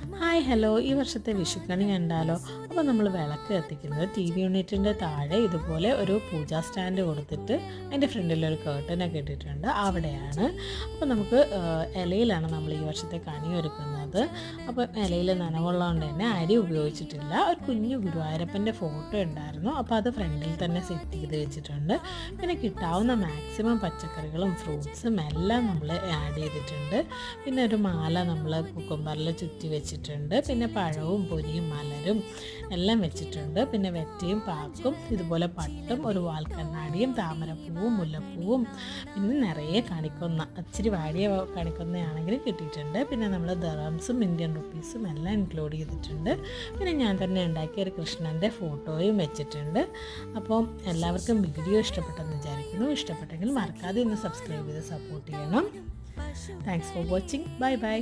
Hi hello, ഈ വർഷത്തെ വിഷുക്കണി കണ്ടാലോ? അപ്പോൾ നമ്മൾ വിളക്ക് കത്തിക്കുന്നത് TV യൂണിറ്റിൻ്റെ താഴെ ഇതുപോലെ ഒരു പൂജാ സ്റ്റാൻഡ് കൊടുത്തിട്ട് അതിൻ്റെ ഫ്രണ്ടിലൊരു കേർട്ടനൊക്കെ ഇട്ടിട്ടുണ്ട്, അവിടെയാണ്. അപ്പോൾ നമുക്ക് ഇലയിലാണ് നമ്മൾ ഈ വർഷത്തെ കണി ഒരുക്കുന്നത്. അപ്പോൾ ഇലയിൽ നനവുള്ളതുകൊണ്ട് തന്നെ അരി ഉപയോഗിച്ചിട്ടില്ല. ഒരു കുഞ്ഞു ഗുരുവായൂരപ്പൻ്റെ ഫോട്ടോ ഉണ്ടായിരുന്നു, അപ്പോൾ അത് ഫ്രണ്ടിൽ തന്നെ സെറ്റ് ചെയ്ത് വെച്ചിട്ടുണ്ട്. പിന്നെ കിട്ടാവുന്ന മാക്സിമം പച്ചക്കറികളും ഫ്രൂട്ട്സും എല്ലാം നമ്മൾ ആഡ് ചെയ്തിട്ടുണ്ട്. പിന്നെ ഒരു മാല നമ്മൾ കുക്കുംബറിൽ ചുറ്റി വെച്ചിട്ടുണ്ട്. പിന്നെ പഴവും പൊരിയും മലരും എല്ലാം വെച്ചിട്ടുണ്ട്. പിന്നെ വെറ്റയും പാക്കും ഇതുപോലെ പട്ടും ഒരു വാൽക്കണ്ണാടിയും താമരപ്പൂവും മുല്ലപ്പൂവും പിന്നെ നിറയെ കണിക്കൊന്ന, ഇച്ചിരി വാടിയ കണിക്കൊന്നയാണെങ്കിൽ കിട്ടിയിട്ടുണ്ട്. പിന്നെ നമ്മൾ ദറംസും ഇന്ത്യൻ റുപ്പീസും എല്ലാം ഇൻക്ലൂഡ് ചെയ്തിട്ടുണ്ട്. പിന്നെ ഞാൻ തന്നെ ഉണ്ടാക്കിയ ഒരു കൃഷ്ണൻ്റെ ഫോട്ടോയും വെച്ചിട്ടുണ്ട്. അപ്പോൾ എല്ലാവർക്കും വീഡിയോ ഇഷ്ടപ്പെട്ടെന്ന് വിചാരിക്കുന്നു. ഇഷ്ടപ്പെട്ടെങ്കിൽ മറക്കാതെ ഒന്ന് സബ്സ്ക്രൈബ് ചെയ്ത് സപ്പോർട്ട് ചെയ്യണം. Thanks for watching. Bye bye.